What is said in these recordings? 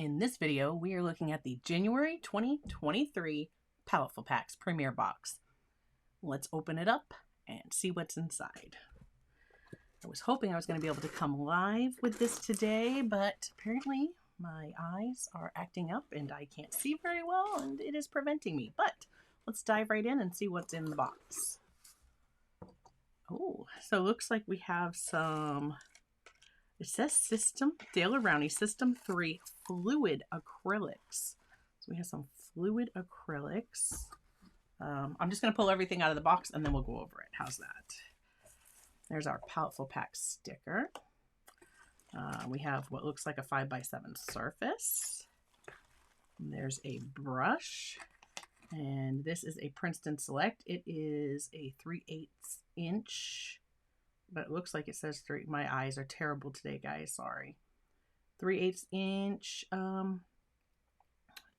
In this video, we are looking at the January 2023 Paletteful Packs Premiere Box. Let's open it up and see what's inside. I was hoping I was going to be able to come live with this today, but apparently my eyes are acting up and I can't see very well and it is preventing me. But let's dive right in and see what's in the box. Oh, so it looks like we have some... It says Dale Rowney System 3 Fluid Acrylics. So we have some fluid acrylics. I'm just going to pull everything out of the box and then we'll go over it. How's that? There's our Paletteful Pack sticker. We have what looks like a 5x7 surface. And there's a brush. And this is a Princeton Select. It is a 3/8 inch. But it looks like it says 3. My eyes are terrible today, guys. Sorry. 3/8 inch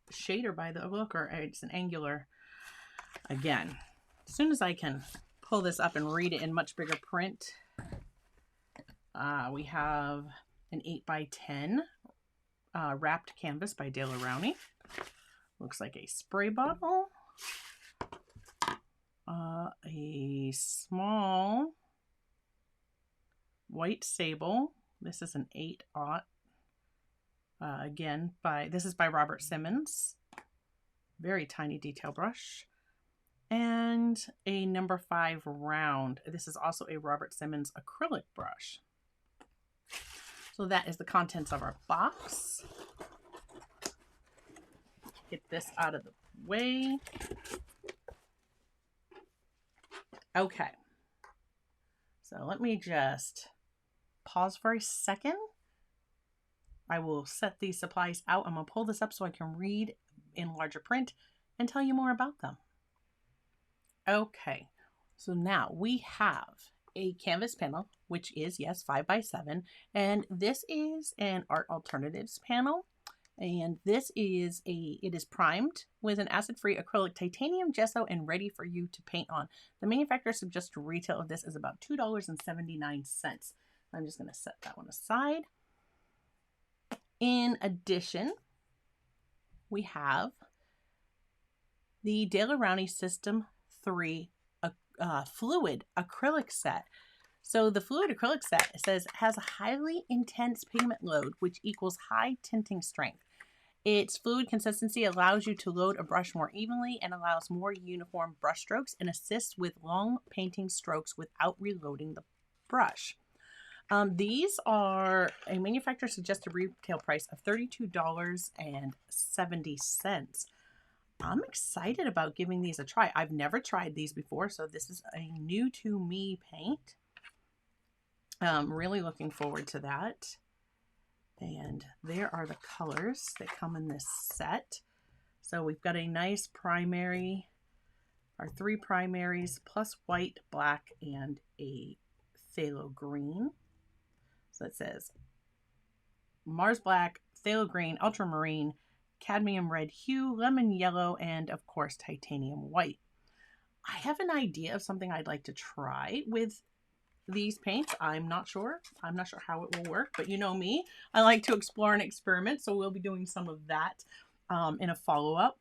shader by the look, or it's an angular. Again, as soon as I can pull this up and read it in much bigger print, we have an 8x10 wrapped canvas by Dale Rowney. Looks like a spray bottle. A small white sable. This is an 8/0. Again, this is by Robert Simmons. Very tiny detail brush. And a number 5 round. This is also a Robert Simmons acrylic brush. So that is the contents of our box. Get this out of the way. Okay. So let me just pause for a second. I will set these supplies out. I'm going to pull this up so I can read in larger print and tell you more about them. Okay, so now we have a canvas panel, which is, yes, 5x7. And this is an Art Alternatives panel. And this is it is primed with an acid-free acrylic titanium gesso and ready for you to paint on. The manufacturer suggested retail of this is about $2.79. I'm just going to set that one aside. In addition, we have the Dale Rowney System 3 Fluid Acrylic Set. So the Fluid Acrylic Set, it says, has a highly intense pigment load, which equals high tinting strength. Its fluid consistency allows you to load a brush more evenly and allows more uniform brush strokes and assists with long painting strokes without reloading the brush. These are a manufacturer suggested retail price of $32.70. I'm excited about giving these a try. I've never tried these before, so this is a new to me paint. Really looking forward to that. And there are the colors that come in this set. So we've got a nice primary, our 3 primaries, plus white, black, and a phthalo green. So it says Mars Black, phthalo green, ultramarine, cadmium red hue, lemon yellow, and of course titanium white. I have an idea of something I'd like to try with these paints. I'm not sure how it will work, but you know me, I like to explore and experiment, so we'll be doing some of that in a follow-up.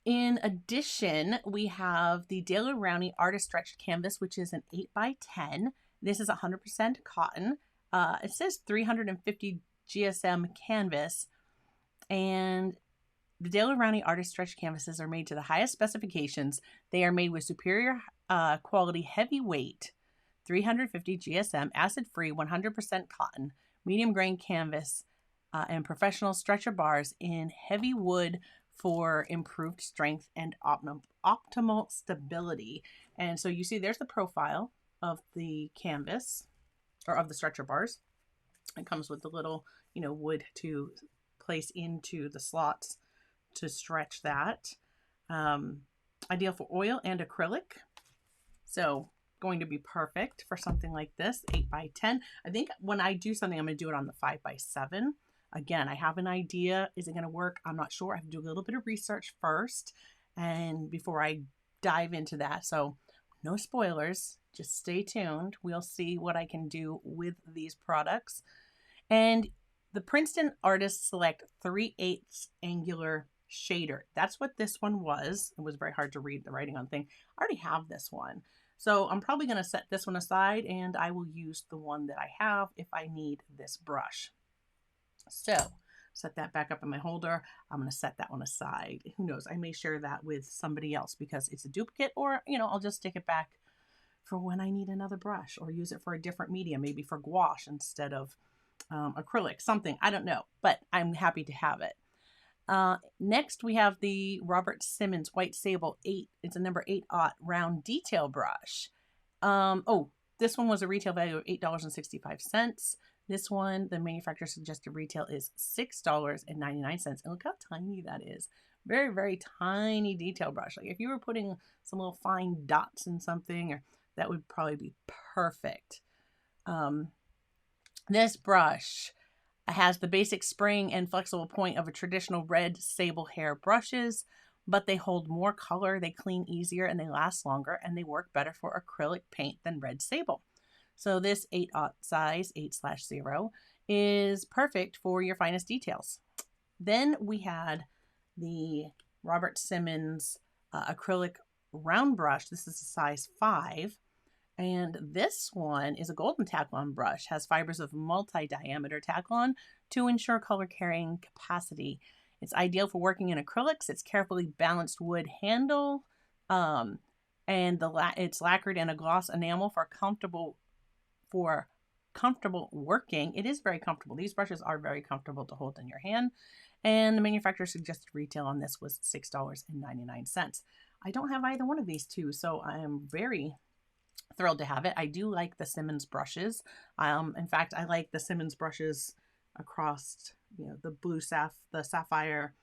In addition, we have the Dale Rowney Artist Stretched Canvas, which is an 8x10. This is 100% cotton. It says 350 GSM canvas, and the Dale Rowney Artist Stretched Canvases are made to the highest specifications. They are made with superior quality heavyweight 350 GSM acid-free 100% cotton medium grain canvas and professional stretcher bars in heavy wood for improved strength and optimal stability. And so you see there's the profile of the canvas, or of the stretcher bars. It comes with the little, wood to place into the slots to stretch that. Ideal for oil and acrylic. So going to be perfect for something like this, 8x10. I think when I do something, I'm going to do it on the 5x7. Again, I have an idea. Is it going to work? I'm not sure. I have to do a little bit of research first and before I dive into that. So no spoilers. Just stay tuned. We'll see what I can do with these products. And the Princeton Artist Select 3/8 Angular Shader. That's what this one was. It was very hard to read the writing on thing. I already have this one. So I'm probably going to set this one aside, and I will use the one that I have if I need this brush. So set that back up in my holder. I'm going to set that one aside. Who knows? I may share that with somebody else because it's a duplicate, or, I'll just stick it back for when I need another brush, or use it for a different medium, maybe for gouache instead of acrylic, something. I don't know, but I'm happy to have it. Next, we have the Robert Simmons White Sable 8. It's a number 8/0 round detail brush. This one was a retail value of $8.65. This one, the manufacturer suggested retail is $6.99. And look how tiny that is. Very, very tiny detail brush. Like if you were putting some little fine dots in something, that would probably be perfect. This brush has the basic spring and flexible point of a traditional red sable hair brushes, but they hold more color, they clean easier, and they last longer, and they work better for acrylic paint than red sable. So this 8/0 size, 8/0, is perfect for your finest details. Then we had the Robert Simmons acrylic round brush. This is a size 5. And this one is a golden Taklon brush, has fibers of multi-diameter Taklon to ensure color carrying capacity. It's ideal for working in acrylics. It's carefully balanced wood handle, and it's lacquered in a gloss enamel for comfortable working. It is very comfortable. These brushes are very comfortable to hold in your hand. And the manufacturer suggested retail on this was $6.99. I don't have either one of these two, so I am very thrilled to have it. I do like the Simmons brushes. In fact, I like the Simmons brushes across, the blue the sapphire,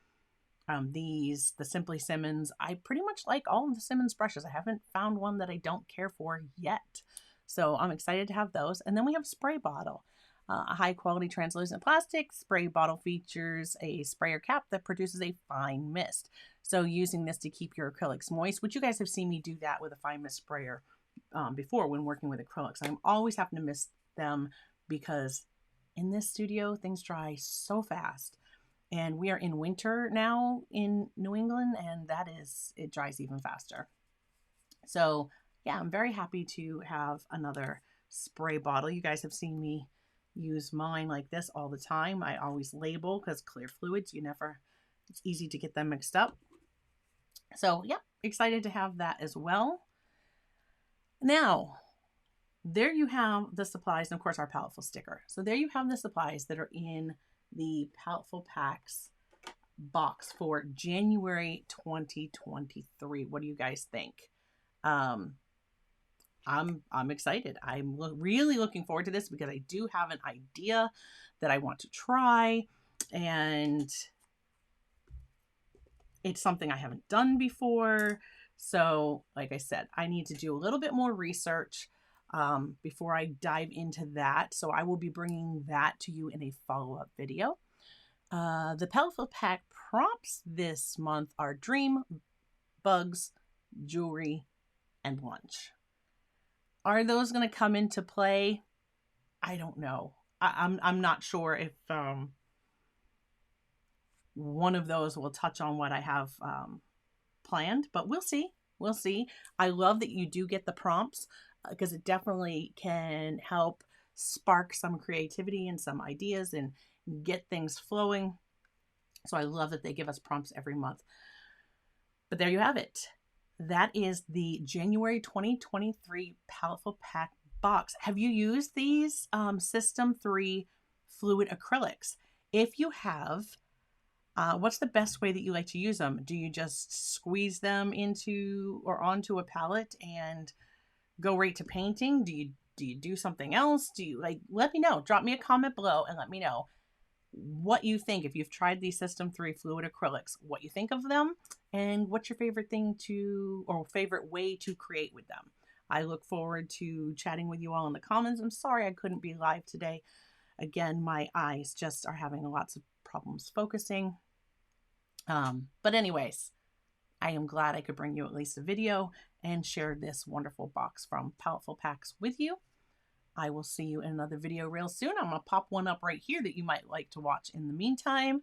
the Simply Simmons. I pretty much like all of the Simmons brushes. I haven't found one that I don't care for yet. So I'm excited to have those. And then we have spray bottle. A high quality translucent plastic spray bottle features a sprayer cap that produces a fine mist. So using this to keep your acrylics moist, which you guys have seen me do that with a fine mist sprayer before when working with acrylics. I'm always having to mist them because in this studio things dry so fast, and we are in winter now in New England, and it dries even faster. So yeah, I'm very happy to have another spray bottle. You guys have seen me use mine like this all the time. I always label because clear fluids, it's easy to get them mixed up. So yeah, excited to have that as well. Now, there you have the supplies, and of course our Paletteful sticker. So there you have the supplies that are in the Paletteful Packs box for January 2023. What do you guys think? I'm excited. I'm really looking forward to this because I do have an idea that I want to try, and it's something I haven't done before. So like I said, I need to do a little bit more research before I dive into that. So I will be bringing that to you in a follow-up video. The Paletteful Pack prompts this month are dream, bugs, jewelry, and lunch. Are those going to come into play? I don't know. I'm not sure if one of those will touch on what I have planned, but we'll see. We'll see. I love that you do get the prompts because it definitely can help spark some creativity and some ideas and get things flowing. So I love that they give us prompts every month. But there you have it. That is the January 2023 Paletteful Pack box. Have you used these System 3 fluid acrylics? If you have, what's the best way that you like to use them? Do you just squeeze them into or onto a palette and go right to painting? Do you do something else? Let me know. Drop me a comment below and let me know what you think. If you've tried these System 3 fluid acrylics, what you think of them, and what's your favorite favorite way to create with them. I look forward to chatting with you all in the comments. I'm sorry I couldn't be live today. Again, my eyes just are having lots of problems focusing. But anyways, I am glad I could bring you at least a video and share this wonderful box from Paletteful Packs with you. I will see you in another video real soon. I'm going to pop one up right here that you might like to watch in the meantime.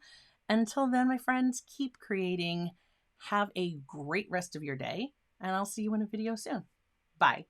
Until then, my friends, keep creating. Have a great rest of your day, and I'll see you in a video soon. Bye.